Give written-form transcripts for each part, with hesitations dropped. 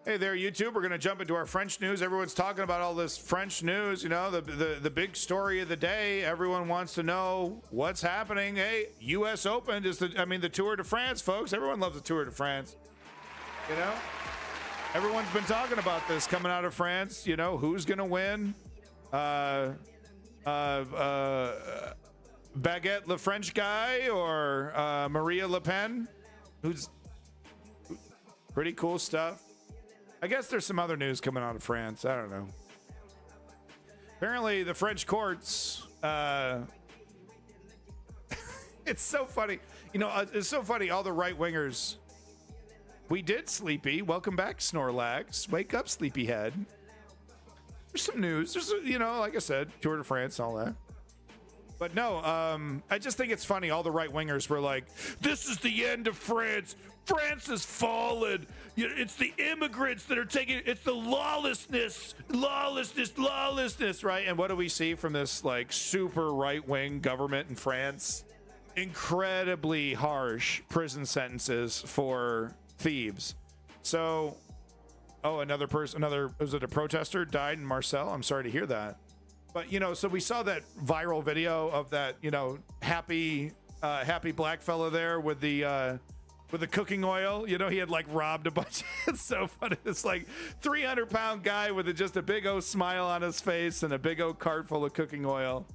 Hey there, YouTube. We're going to jump into our French news. Everyone's talking about all this French news, you know, the big story of the day. Everyone wants to know what's happening. Hey, U.S. Open is the Tour de France, folks. Everyone loves the Tour de France. You know, everyone's been talking about this coming out of France. You know, who's going to win? Baguette Le French guy or Maria Le Pen? Who's pretty cool stuff. I guess there's some other news coming out of France. I don't know. Apparently, the French courts. It's so funny. You know, it's so funny. All the right wingers. We did, Sleepy. Welcome back, Snorlax. Wake up, Sleepyhead. There's some news. There's, you know, like I said, Tour de France, all that. But no, I just think it's funny. All the right wingers were like, "This is the end of France. France has fallen. It's the immigrants that are taking. It's the lawlessness, right?" And what do we see from this like super right wing government in France? Incredibly harsh prison sentences for thieves. So, was it a protester died in Marseille? I'm sorry to hear that. But, you know, so we saw that viral video of that, you know, happy black fella there with the cooking oil. You know, he had like robbed a bunch. It's so funny. It's like 300-pound guy with just a big old smile on his face and a big old cart full of cooking oil.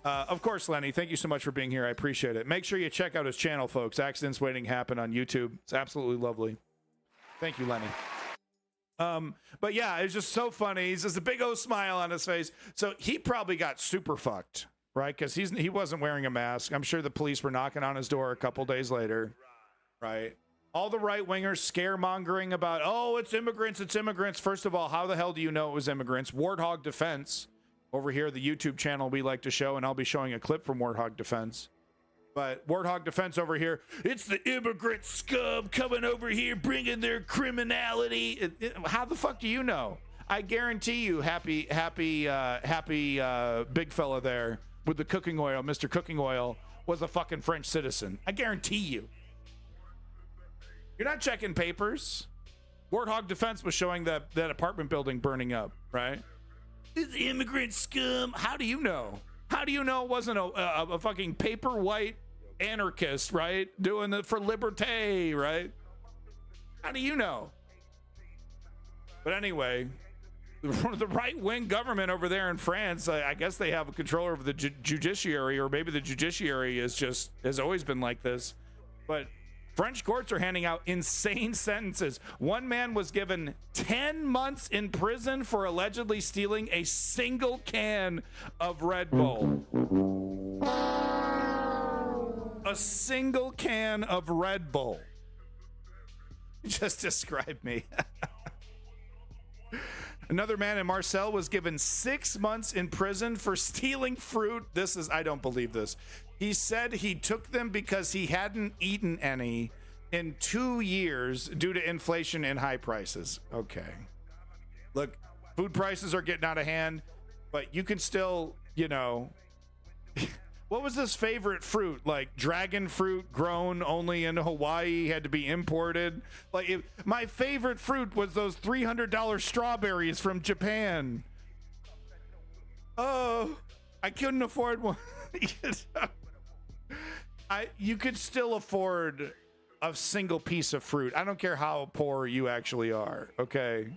Of course, Lenny, thank you so much for being here. I appreciate it. Make sure you check out his channel, folks. Accidents Waiting Happen on YouTube. It's absolutely lovely. Thank you, Lenny. But yeah, it's just so funny. He's just a big old smile on his face. So he probably got super fucked, right? Because he wasn't wearing a mask. I'm sure the police were knocking on his door a couple days later, right? All the right wingers scaremongering about, oh, it's immigrants, it's immigrants. First of all, how the hell do you know it was immigrants? Warthog Defense over here, the YouTube channel we like to show, and I'll be showing a clip from Warthog Defense. But Warthog Defense over here, it's the immigrant scum coming over here bringing their criminality. How the fuck do you know? I guarantee you, happy big fella there with the cooking oil, Mr. Cooking Oil, was a fucking French citizen. I guarantee you. You're not checking papers. Warthog Defense was showing that apartment building burning up, right? It's immigrant scum. How do you know? How do you know it wasn't a fucking paper white anarchist, right? Doing it for liberté, right? How do you know? But anyway, the right-wing government over there in France, I guess they have a control over the judiciary, or maybe the judiciary has always been like this. But French courts are handing out insane sentences. One man was given 10 months in prison for allegedly stealing a single can of Red Bull. A single can of Red Bull. Just describe me. Another man in Marseille was given 6 months in prison for stealing fruit. I don't believe this. He said he took them because he hadn't eaten any in 2 years due to inflation and high prices. Okay. Look, food prices are getting out of hand, but you can still, you know, what was his favorite fruit? Like dragon fruit grown only in Hawaii, had to be imported. Like my favorite fruit was those $300 strawberries from Japan. Oh, I couldn't afford one. You could still afford a single piece of fruit. I don't care how poor you actually are, okay?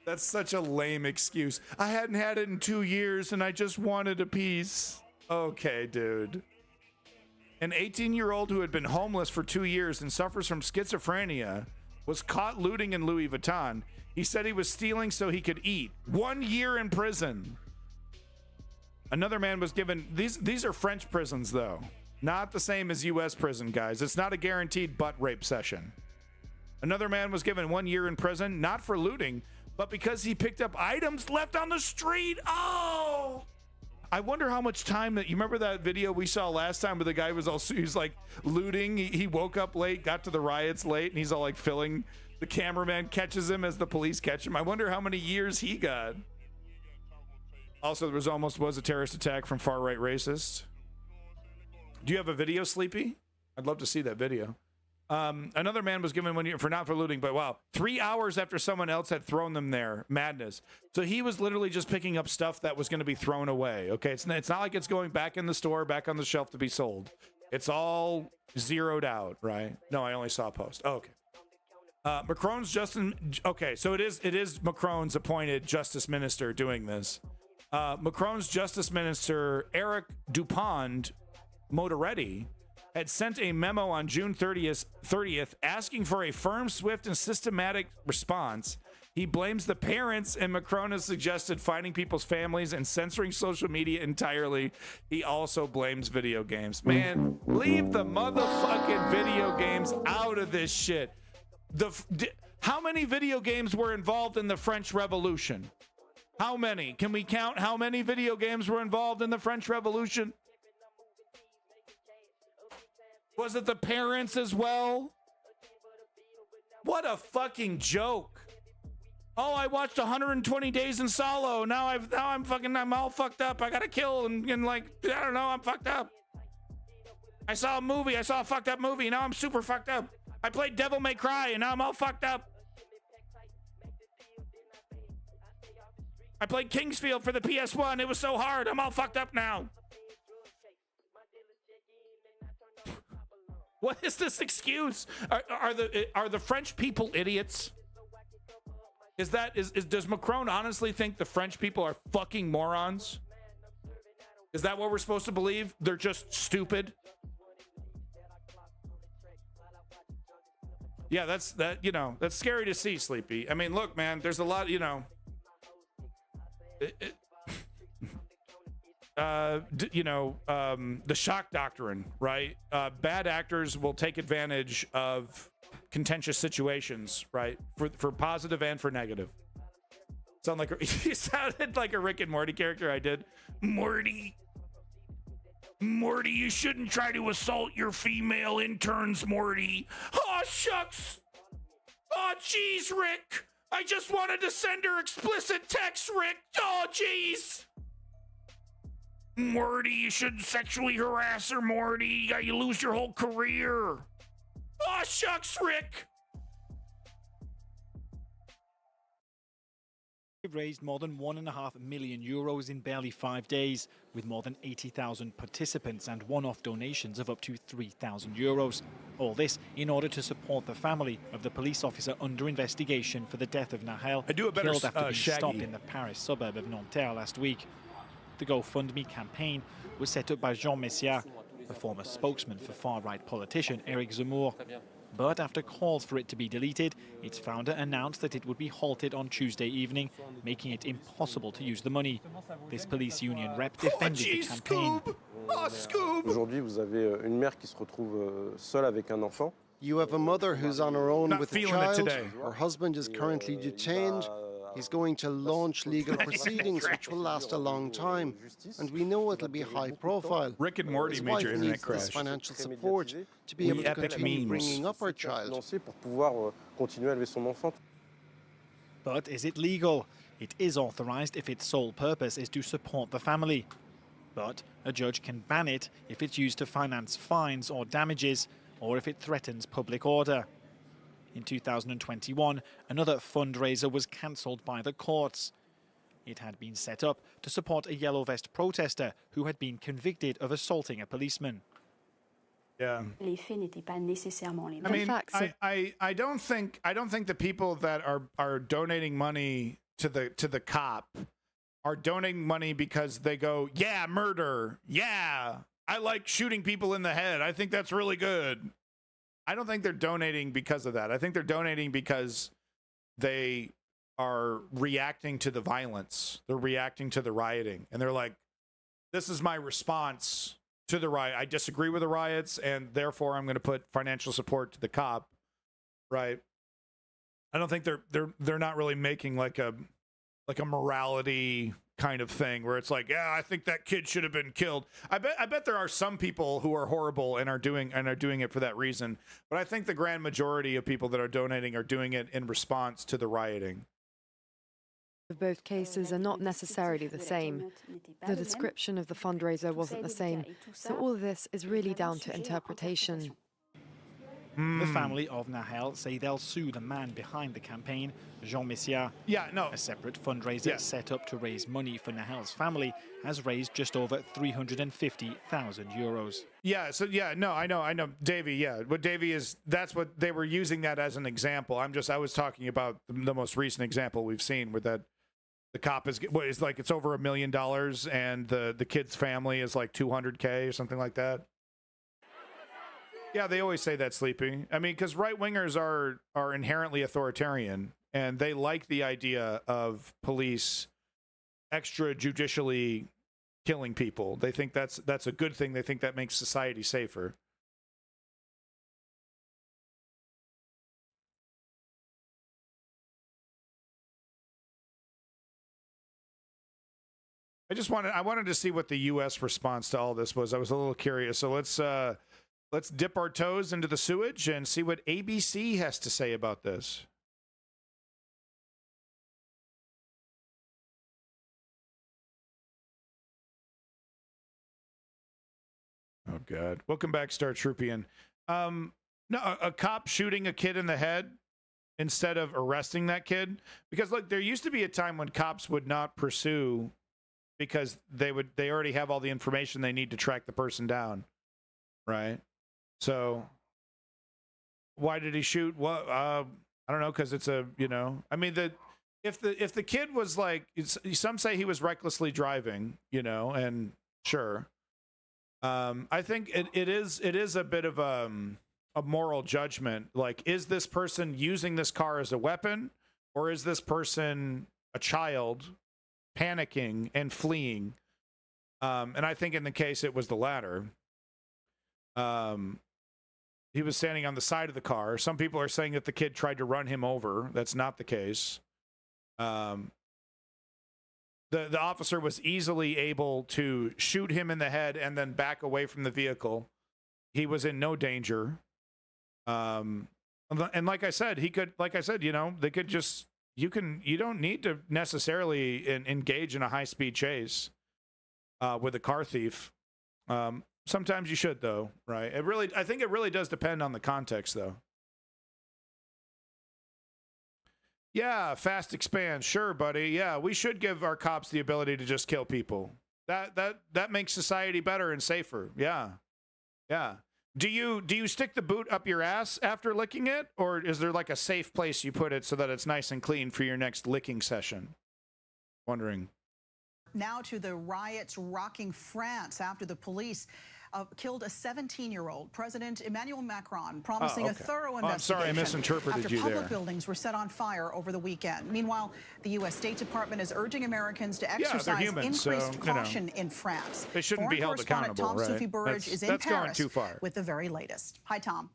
That's such a lame excuse. I hadn't had it in 2 years and I just wanted a piece. Okay, dude. An 18-year-old who had been homeless for 2 years and suffers from schizophrenia was caught looting in Louis Vuitton. He said he was stealing so he could eat. 1 year in prison. Another man was given, these are French prisons though. Not the same as U.S. prison, guys. It's not a guaranteed butt rape session. Another man was given 1 year in prison, not for looting, but because he picked up items left on the street. Oh! I wonder how much time that, you remember that video we saw last time where the guy was he's like looting. He woke up late, got to the riots late, and he's all like filling. The cameraman catches him as the police catch him. I wonder how many years he got. Also, there was a terrorist attack from far-right racists. Do you have a video, Sleepy? I'd love to see that video. Another man was given 1 year for looting, but wow, 3 hours after someone else had thrown them there. Madness. So he was literally just picking up stuff that was going to be thrown away. Okay, it's not like it's going back in the store, back on the shelf to be sold. It's all zeroed out, right? No, I only saw a post. Oh, okay. Macron's okay, so it is Macron's appointed justice minister doing this. Macron's justice minister, Eric Dupond-Moretti, had sent a memo on June 30th asking for a firm, swift, and systematic response. He blames the parents, and Macron has suggested finding people's families and censoring social media entirely. He also blames video games. Man, leave the motherfucking video games out of this shit. How many video games were involved in the French Revolution? How many? Can we count how many video games were involved in the French Revolution? Was it the parents as well? What a fucking joke. Oh, I watched 120 Days in Solo. Now I'm all fucked up. I gotta kill and like, I don't know, I'm fucked up. I saw a fucked up movie. Now I'm super fucked up. I played Devil May Cry and now I'm all fucked up. I played Kingsfield for the PS1. It was so hard. I'm all fucked up now. What is this excuse? Are the French people idiots? Does Macron honestly think the French people are fucking morons? Is that what we're supposed to believe? They're just stupid? Yeah, that's scary to see, Sleepy. I mean, look, man, there's a lot, the shock doctrine, right? Bad actors will take advantage of contentious situations, right? For positive and for negative. You sounded like a Rick and Morty character. I did. Morty, you shouldn't try to assault your female interns, Morty. Oh, shucks. Oh, jeez, Rick. I just wanted to send her explicit text, Rick. Oh, jeez. Morty, you shouldn't sexually harass her, Morty. You lose your whole career. Oh, shucks, Rick. They've raised more than €1.5 million in barely 5 days, with more than 80,000 participants and one-off donations of up to €3,000. All this in order to support the family of the police officer under investigation for the death of Nahel, killed after being stopped in the Paris suburb of Nanterre last week. The GoFundMe campaign was set up by Jean Messia, a former spokesman for far-right politician Éric Zemmour. But after calls for it to be deleted, its founder announced that it would be halted on Tuesday evening, making it impossible to use the money. This police union rep defended the campaign. Aujourd'hui, vous avez une mère qui se retrouve seule avec un enfant. You have a mother who's on her own with a child. Her husband is currently detained. He's going to launch legal proceedings, which will last a long time, and we know it'll be high profile. Rick and Morty major internet crash. This financial support to be able to continue bringing up our child. But is it legal? It is authorized if its sole purpose is to support the family. But a judge can ban it if it's used to finance fines or damages, or if it threatens public order. In 2021, another fundraiser was cancelled by the courts. It had been set up to support a yellow vest protester who had been convicted of assaulting a policeman. Yeah. I mean, I don't think the people that are donating money to the cop are donating money because they go, yeah, murder, yeah, I like shooting people in the head, I think that's really good. I don't think they're donating because of that. I think they're donating because they are reacting to the violence. They're reacting to the rioting. And they're like, this is my response to the riot. I disagree with the riots, and therefore I'm going to put financial support to the cop. Right? I don't think they're not really making like a morality kind of thing where it's like, yeah, I think that kid should have been killed. I bet there are some people who are horrible and are doing it for that reason, but I think the grand majority of people that are donating are doing it in response to the rioting. Both cases are not necessarily the same. The description of the fundraiser wasn't the same, so all of this is really down to interpretation. The family of Nahel say they'll sue the man behind the campaign, Jean Messia. A separate fundraiser set up to raise money for Nahel's family has raised just over 350,000 euros. I know, Davey. What Davey is, that's what they were using that as an example. I was talking about the most recent example we've seen, where that the cop is like, it's over $1 million, and the kid's family is like 200K or something like that. Yeah, they always say that, Sleepy. I mean, because right-wingers are inherently authoritarian, and they like the idea of police extrajudicially killing people. They think that's a good thing. They think that makes society safer. I wanted to see what the U.S. response to all this was. I was a little curious. So let's dip our toes into the sewage and see what ABC has to say about this. Oh, God. Welcome back, Star Troopian. No, a cop shooting a kid in the head instead of arresting that kid. Because, look, there used to be a time when cops would not pursue because they already have all the information they need to track the person down, right? So why did he shoot? Well, I don't know, because it's I mean, if the kid was like, some say he was recklessly driving, and sure. I think it is a bit of a moral judgment. Like, is this person using this car as a weapon, or is this person a child panicking and fleeing? And I think in the case it was the latter. He was standing on the side of the car. Some people are saying that the kid tried to run him over. That's not the case. The officer was easily able to shoot him in the head and then back away from the vehicle. He was in no danger. And like I said, they could just, you don't need to necessarily engage in a high-speed chase with a car thief. Sometimes you should, though, right? I think it really does depend on the context, though. Yeah, fast expand. Sure, buddy. Yeah, we should give our cops the ability to just kill people. That makes society better and safer. Yeah. Yeah. Do you stick the boot up your ass after licking it, or is there like a safe place you put it so that it's nice and clean for your next licking session? Wondering. Now to the riots rocking France after the police killed a 17-year-old. President Emmanuel Macron promising a thorough investigation. I'm sorry, I misinterpreted you there. After public buildings were set on fire over the weekend. Meanwhile, the U.S. State Department is urging Americans to exercise increased caution in France. They shouldn't be held accountable, right? Tom Soufi-Burridge is in Paris with the very latest. Hi, Tom.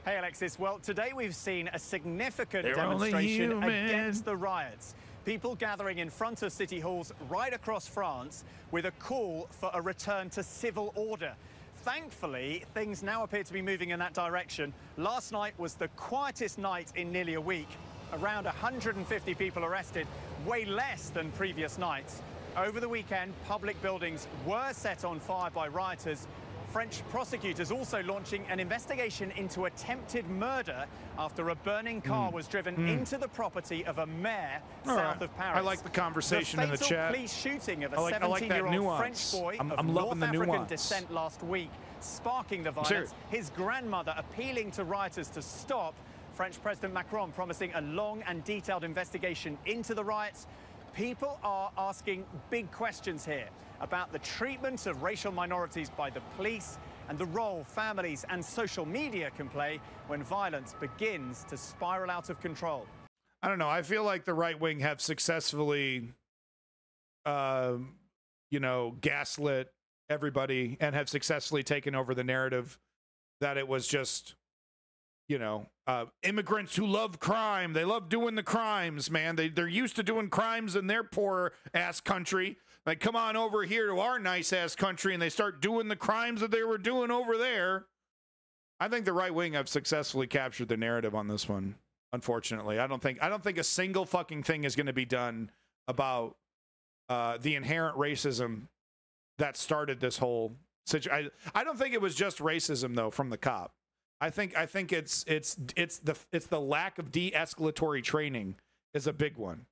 Hey, Alexis. Well, today we've seen a significant demonstration against the riots. People gathering in front of city halls right across France with a call for a return to civil order. Thankfully, things now appear to be moving in that direction. Last night was the quietest night in nearly a week. Around 150 people arrested, way less than previous nights. Over the weekend, public buildings were set on fire by rioters. French prosecutors also launching an investigation into attempted murder after a burning car was driven into the property of a mayor south of Paris. I like the conversation in the chat. The police shooting of a 17-year-old French boy of North African descent last week, sparking the violence. His grandmother appealing to rioters to stop. French President Macron promising a long and detailed investigation into the riots. People are asking big questions here about the treatment of racial minorities by the police and the role families and social media can play when violence begins to spiral out of control. I don't know. I feel like the right wing have successfully, gaslit everybody and have successfully taken over the narrative that it was just, immigrants who love crime. They love doing the crimes, man. They're used to doing crimes in their poor ass country. Like, come on over here to our nice ass country, and they start doing the crimes that they were doing over there. I think the right wing have successfully captured the narrative on this one. Unfortunately, I don't think a single fucking thing is going to be done about the inherent racism that started this whole situation. I don't think it was just racism though from the cop. I think it's the lack of de-escalatory training is a big one.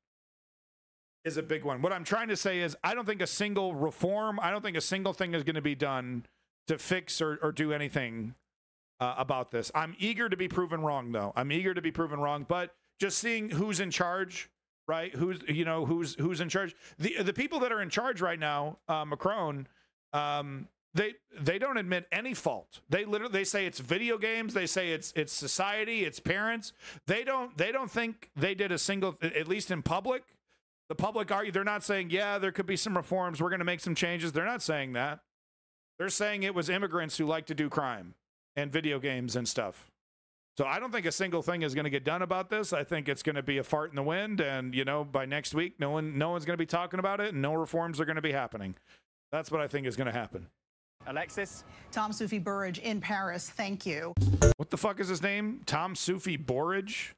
What I'm trying to say is I don't think a single reform, I don't think a single thing is going to be done to fix or do anything about this. I'm eager to be proven wrong, though. I'm eager to be proven wrong, but just seeing who's in charge, right? Who's in charge? The people that are in charge right now, Macron, they don't admit any fault. They say it's video games. They say it's society, it's parents. They don't think they did a single, at least in public. The public they're not saying, yeah, there could be some reforms. We're going to make some changes. They're not saying that. They're saying it was immigrants who like to do crime and video games and stuff. So I don't think a single thing is going to get done about this. I think it's going to be a fart in the wind. And, by next week, no one's going to be talking about it and no reforms are going to be happening. That's what I think is going to happen. Alexis? Tom Soufi Burridge in Paris. Thank you. What the fuck is his name? Tom Soufi Burridge?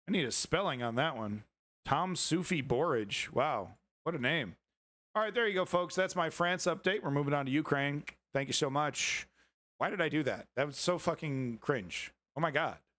I need a spelling on that one. Tom Soufi Burridge. Wow. What a name. All right, there you go, folks. That's my France update. We're moving on to Ukraine. Thank you so much. Why did I do that? That was so fucking cringe. Oh, my God.